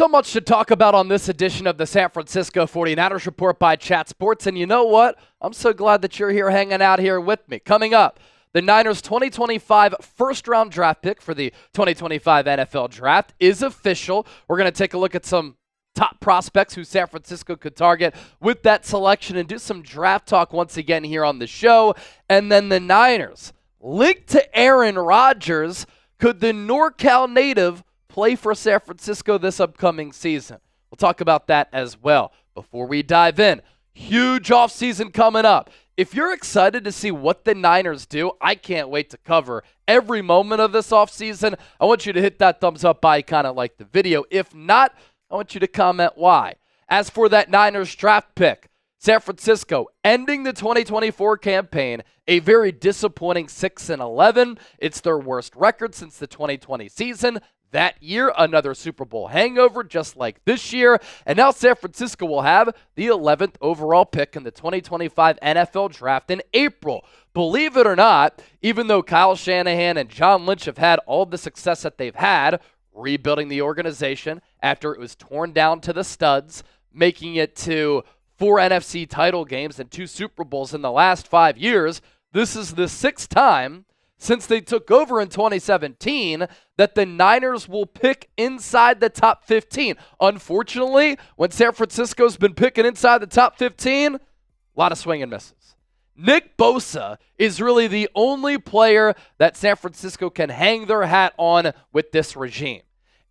So much to talk about on this edition of the San Francisco 49ers Report by Chat Sports. And you know what? I'm so glad that you're here hanging out here with me. Coming up, the Niners 2025 first-round draft pick for the 2025 NFL Draft is official. We're going to take a look at some top prospects who San Francisco could target with that selection and do some draft talk once again here on the show. And then the Niners, linked to Aaron Rodgers, could the NorCal native play for San Francisco this upcoming season? We'll talk about that as well. Before we dive in, huge offseason coming up. If you're excited to see what the Niners do, I can't wait to cover every moment of this offseason. I want you to hit that thumbs up icon and like the video. If not, I want you to comment why. As for that Niners draft pick, San Francisco ending the 2024 campaign a very disappointing 6-11. It's their worst record since the 2020 season. That year, another Super Bowl hangover, just like this year. And now San Francisco will have the 11th overall pick in the 2025 NFL Draft in April. Believe it or not, even though Kyle Shanahan and John Lynch have had all the success that they've had rebuilding the organization after it was torn down to the studs, making it to 4 NFC title games and 2 Super Bowls in the last 5 years, this is the 6th time since they took over in 2017 that the Niners will pick inside the top 15. Unfortunately, when San Francisco's been picking inside the top 15, a lot of swing and misses. Nick Bosa is really the only player that San Francisco can hang their hat on with this regime.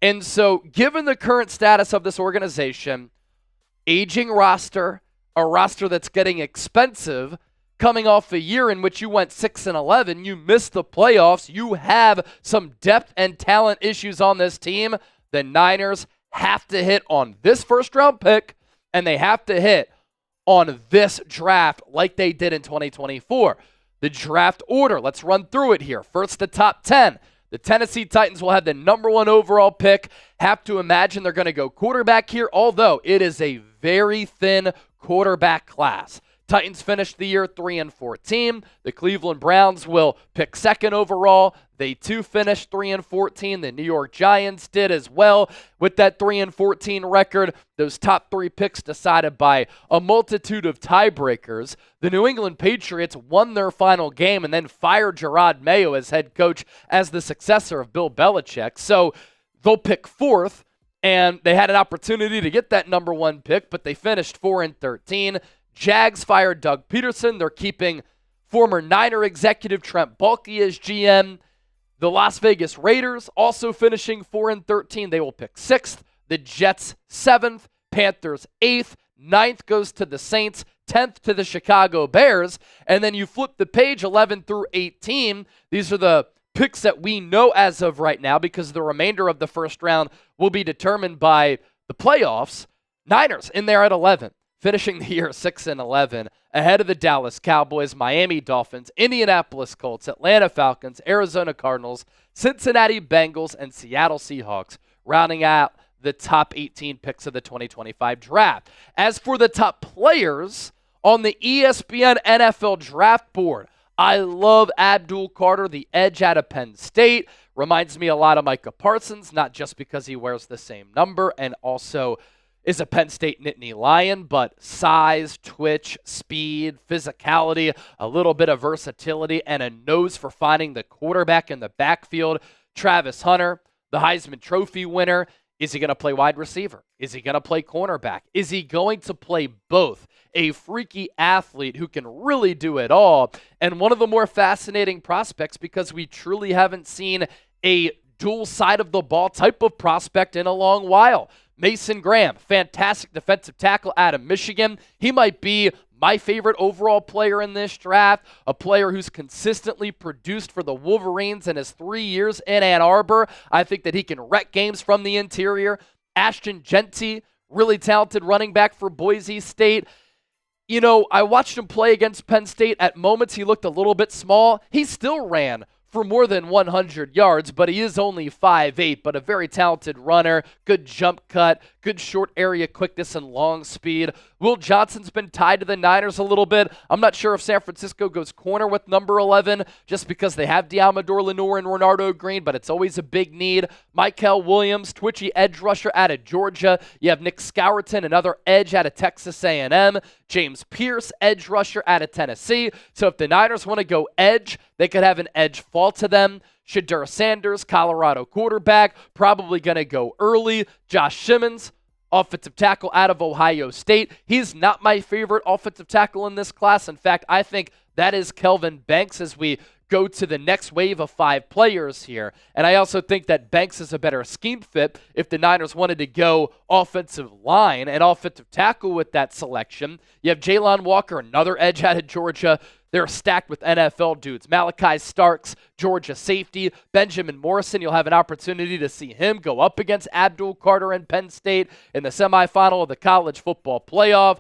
And so, given the current status of this organization, aging roster, a roster that's getting expensive, coming off a year in which you went 6-11, you missed the playoffs, you have some depth and talent issues on this team, the Niners have to hit on this first-round pick, and they have to hit on this draft like they did in 2024. The draft order, let's run through it here. First, the top 10. The Tennessee Titans will have the number 1 overall pick. Have to imagine they're going to go quarterback here, although it is a very thin quarterback class. Titans finished the year 3-14. The Cleveland Browns will pick 2nd overall. They too finished 3-14. The New York Giants did as well with that 3-14 record. Those top 3 picks decided by a multitude of tiebreakers. The New England Patriots won their final game and then fired Gerard Mayo as head coach as the successor of Bill Belichick. So they'll pick 4th, and they had an opportunity to get that number 1 pick, but they finished 4-13. Jags fired Doug Peterson. They're keeping former Niner executive Trent Baalke as GM. The Las Vegas Raiders also finishing 4-13. They will pick 6th. The Jets 7th. Panthers 8th. 9th goes to the Saints. 10th to the Chicago Bears. And then you flip the page 11 through 18. These are the picks that we know as of right now because the remainder of the first round will be determined by the playoffs. Niners in there at 11. Finishing the year 6-11, ahead of the Dallas Cowboys, Miami Dolphins, Indianapolis Colts, Atlanta Falcons, Arizona Cardinals, Cincinnati Bengals, and Seattle Seahawks, rounding out the top 18 picks of the 2025 draft. As for the top players on the ESPN NFL draft board, I love Abdul Carter, the edge out of Penn State. Reminds me a lot of Micah Parsons, not just because he wears the same number and also is a Penn State Nittany Lion, but size, twitch, speed, physicality, a little bit of versatility, and a nose for finding the quarterback in the backfield. Travis Hunter, the Heisman Trophy winner. Is he going to play wide receiver? Is he going to play cornerback? Is he going to play both? A freaky athlete who can really do it all. And one of the more fascinating prospects because we truly haven't seen a dual side of the ball type of prospect in a long while. Mason Graham, fantastic defensive tackle out of Michigan. He might be my favorite overall player in this draft, a player who's consistently produced for the Wolverines in his 3 years in Ann Arbor. I think that he can wreck games from the interior. Ashton Genty, really talented running back for Boise State. You know, I watched him play against Penn State. At moments, he looked a little bit small. He still ran for more than 100 yards, but he is only 5'8", but a very talented runner, good jump cut, good short area quickness and long speed. Will Johnson's been tied to the Niners a little bit. I'm not sure if San Francisco goes corner with number 11 just because they have Diamador Lenore and Renardo Green, but it's always a big need. Michael Williams, twitchy edge rusher out of Georgia. You have Nick Scourton, another edge out of Texas A&M. James Pierce, edge rusher out of Tennessee. So if the Niners want to go edge, they could have an edge fall to them. Shadur Sanders, Colorado quarterback, probably going to go early. Josh Simmons, offensive tackle out of Ohio State. He's not my favorite offensive tackle in this class. In fact, I think that is Kelvin Banks as we go to the next wave of 5 players here. And I also think that Banks is a better scheme fit if the Niners wanted to go offensive line and offensive tackle with that selection. You have Jalen Walker, another edge out of Georgia. They're stacked with NFL dudes. Malachi Starks, Georgia safety. Benjamin Morrison, you'll have an opportunity to see him go up against Abdul Carter and Penn State in the semifinal of the college football playoff.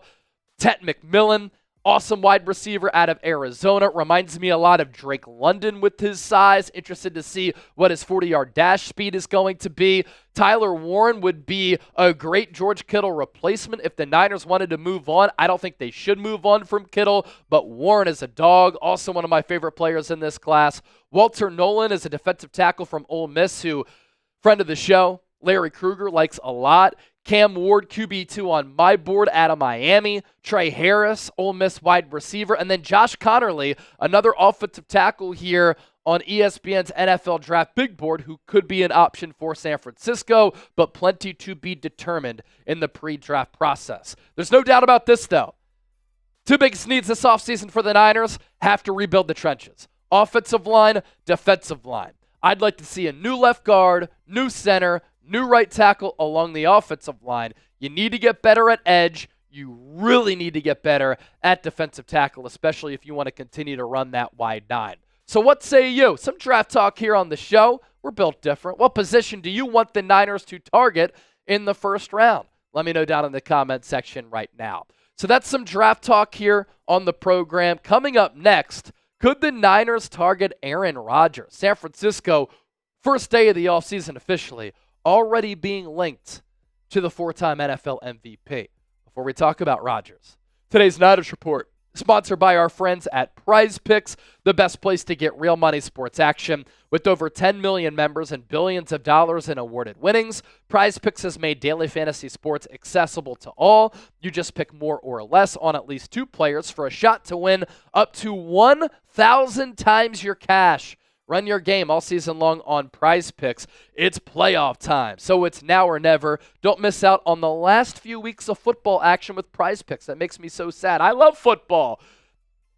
Tet McMillan, awesome wide receiver out of Arizona. Reminds me a lot of Drake London with his size. Interested to see what his 40-yard dash speed is going to be. Tyler Warren would be a great George Kittle replacement if the Niners wanted to move on. I don't think they should move on from Kittle, but Warren is a dog. Also one of my favorite players in this class. Walter Nolan is a defensive tackle from Ole Miss who, friend of the show, Larry Krueger, likes a lot. Cam Ward, QB2 on my board out of Miami. Trey Harris, Ole Miss wide receiver. And then Josh Connerly, another offensive tackle here on ESPN's NFL Draft Big Board, who could be an option for San Francisco, but plenty to be determined in the pre-draft process. There's no doubt about this, though. 2 biggest needs this offseason for the Niners: have to rebuild the trenches. Offensive line, defensive line. I'd like to see a new left guard, new center, new right tackle along the offensive line. You need to get better at edge. You really need to get better at defensive tackle, especially if you want to continue to run that wide 9. So what say you? Some draft talk here on the show. We're built different. What position do you want the Niners to target in the first round? Let me know down in the comment section right now. So that's some draft talk here on the program. Coming up next, could the Niners target Aaron Rodgers? San Francisco, first day of the offseason officially, already being linked to the 4-time NFL MVP. Before we talk about Rodgers, today's Niners Report, sponsored by our friends at Prize Picks, the best place to get real money sports action. With over 10 million members and billions of dollars in awarded winnings, Prize Picks has made daily fantasy sports accessible to all. You just pick more or less on at least 2 players for a shot to win up to 1,000 times your cash. Run your game all season long on Prize Picks. It's playoff time, so it's now or never. Don't miss out on the last few weeks of football action with Prize Picks. That makes me so sad. I love football.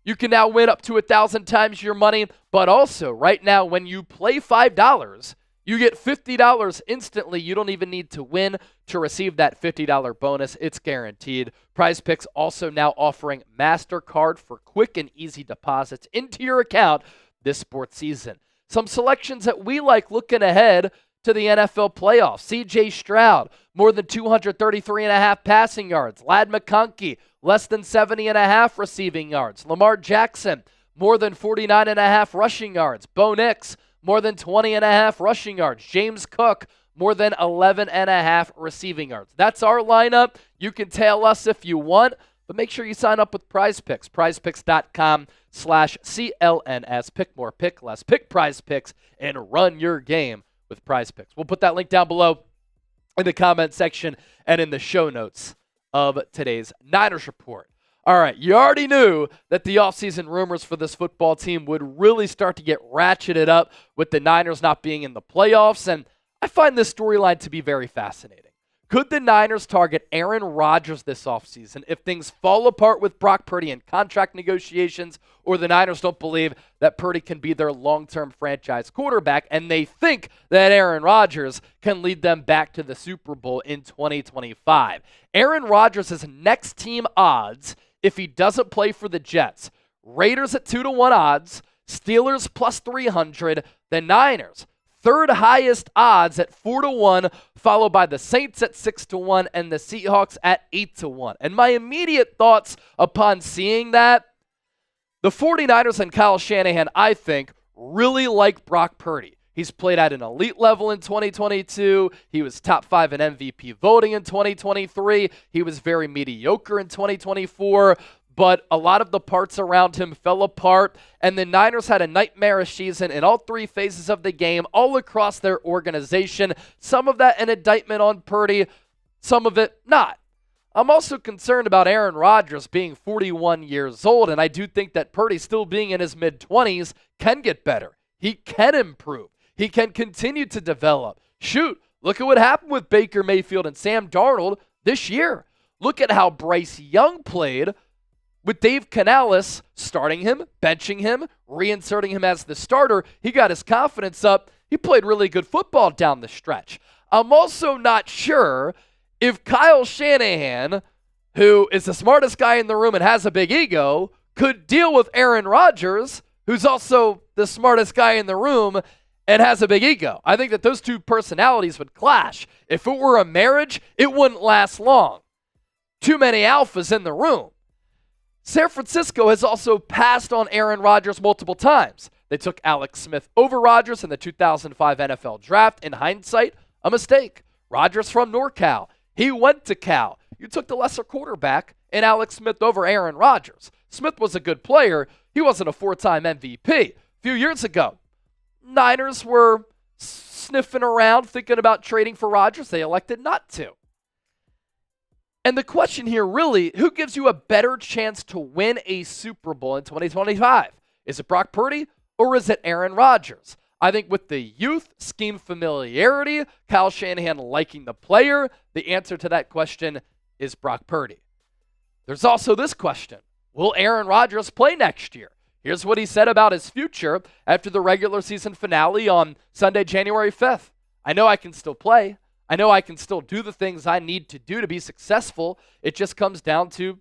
You can now win up to 1,000 times your money, but also right now when you play $5, you get $50 instantly. You don't even need to win to receive that $50 bonus. It's guaranteed. Prize Picks also now offering MasterCard for quick and easy deposits into your account this sports season. Some selections that we like looking ahead to the NFL playoffs. C.J. Stroud, more than 233.5 passing yards. Ladd McConkey, less than 70.5 receiving yards. Lamar Jackson, more than 49.5 rushing yards. Bo Nix, more than 20.5 rushing yards. James Cook, more than 11.5 receiving yards. That's our lineup. You can tail us if you want, but make sure you sign up with Prize Picks. PrizePicks.com/CLNS. Pick more, pick less. Pick Prize Picks and run your game with Prize Picks. We'll put that link down below in the comment section and in the show notes of today's Niners Report. All right, you already knew that the offseason rumors for this football team would really start to get ratcheted up with the Niners not being in the playoffs, and I find this storyline to be very fascinating. Could the Niners target Aaron Rodgers this offseason if things fall apart with Brock Purdy in contract negotiations, or the Niners don't believe that Purdy can be their long-term franchise quarterback and they think that Aaron Rodgers can lead them back to the Super Bowl in 2025? Aaron Rodgers' next team odds if he doesn't play for the Jets: Raiders at 2-1 odds, Steelers plus 300, the Niners third highest odds at 4-1, followed by the Saints at 6-1 and the Seahawks at 8-1. And my immediate thoughts upon seeing that, the 49ers and Kyle Shanahan, I think, really like Brock Purdy. He's played at an elite level in 2022. He was top 5 in MVP voting in 2023. He was very mediocre in 2024. But a lot of the parts around him fell apart, and the Niners had a nightmarish season in all 3 phases of the game, all across their organization. Some of that an indictment on Purdy, some of it not. I'm also concerned about Aaron Rodgers being 41 years old, and I do think that Purdy, still being in his mid-20s, can get better. He can improve. He can continue to develop. Shoot, look at what happened with Baker Mayfield and Sam Darnold this year. Look at how Bryce Young played with Dave Canales starting him, benching him, reinserting him as the starter. He got his confidence up. He played really good football down the stretch. I'm also not sure if Kyle Shanahan, who is the smartest guy in the room and has a big ego, could deal with Aaron Rodgers, who's also the smartest guy in the room and has a big ego. I think that those two personalities would clash. If it were a marriage, it wouldn't last long. Too many alphas in the room. San Francisco has also passed on Aaron Rodgers multiple times. They took Alex Smith over Rodgers in the 2005 NFL Draft. In hindsight, a mistake. Rodgers from NorCal. He went to Cal. You took the lesser quarterback in Alex Smith over Aaron Rodgers. Smith was a good player. He wasn't a 4-time MVP. A few years ago, Niners were sniffing around, thinking about trading for Rodgers. They elected not to. And the question here really, who gives you a better chance to win a Super Bowl in 2025? Is it Brock Purdy or is it Aaron Rodgers? I think with the youth, scheme familiarity, Kyle Shanahan liking the player, the answer to that question is Brock Purdy. There's also this question. Will Aaron Rodgers play next year? Here's what he said about his future after the regular season finale on Sunday, January 5th. I know I can still play. I know I can still do the things I need to do to be successful. It just comes down to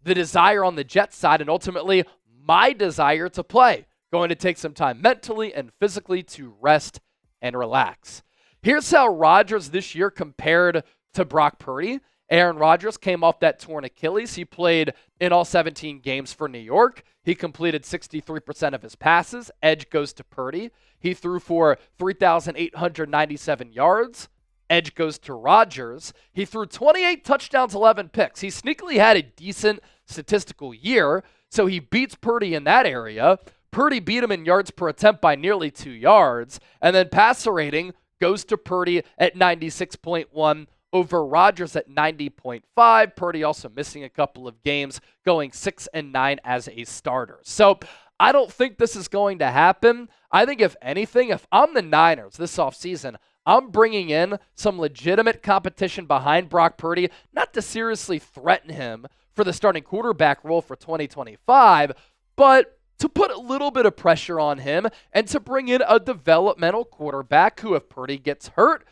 the desire on the Jets side and ultimately my desire to play. Going to take some time mentally and physically to rest and relax. Here's how Rodgers this year compared to Brock Purdy. Aaron Rodgers came off that torn Achilles. He played in all 17 games for New York. He completed 63% of his passes. Edge goes to Purdy. He threw for 3,897 yards. Edge goes to Rodgers. He threw 28 touchdowns, 11 picks. He sneakily had a decent statistical year, so he beats Purdy in that area. Purdy beat him in yards per attempt by nearly 2 yards. And then passer rating goes to Purdy at 96.1 over Rodgers at 90.5. Purdy also missing a couple of games, going 6-9 as a starter. So I don't think this is going to happen. I think if anything, if I'm the Niners this offseason, I'm bringing in some legitimate competition behind Brock Purdy, not to seriously threaten him for the starting quarterback role for 2025, but to put a little bit of pressure on him and to bring in a developmental quarterback who, if Purdy gets hurt,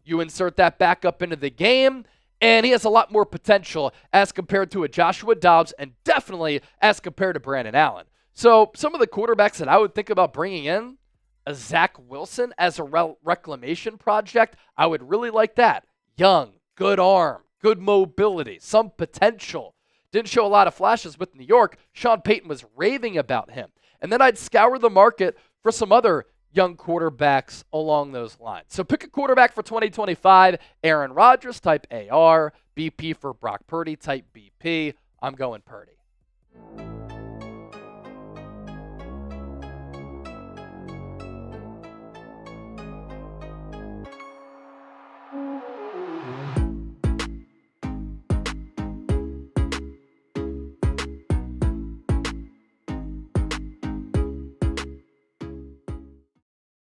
you insert that back up into the game, and he has a lot more potential as compared to a Joshua Dobbs and definitely as compared to Brandon Allen. So some of the quarterbacks that I would think about bringing in, a Zach Wilson as a reclamation project, I would really like that. Young, good arm, good mobility, some potential. Didn't show a lot of flashes with New York. Sean Payton was raving about him. And then I'd scour the market for some other young quarterbacks along those lines. So pick a quarterback for 2025. Aaron Rodgers, type AR. BP for Brock Purdy, type BP. I'm going Purdy.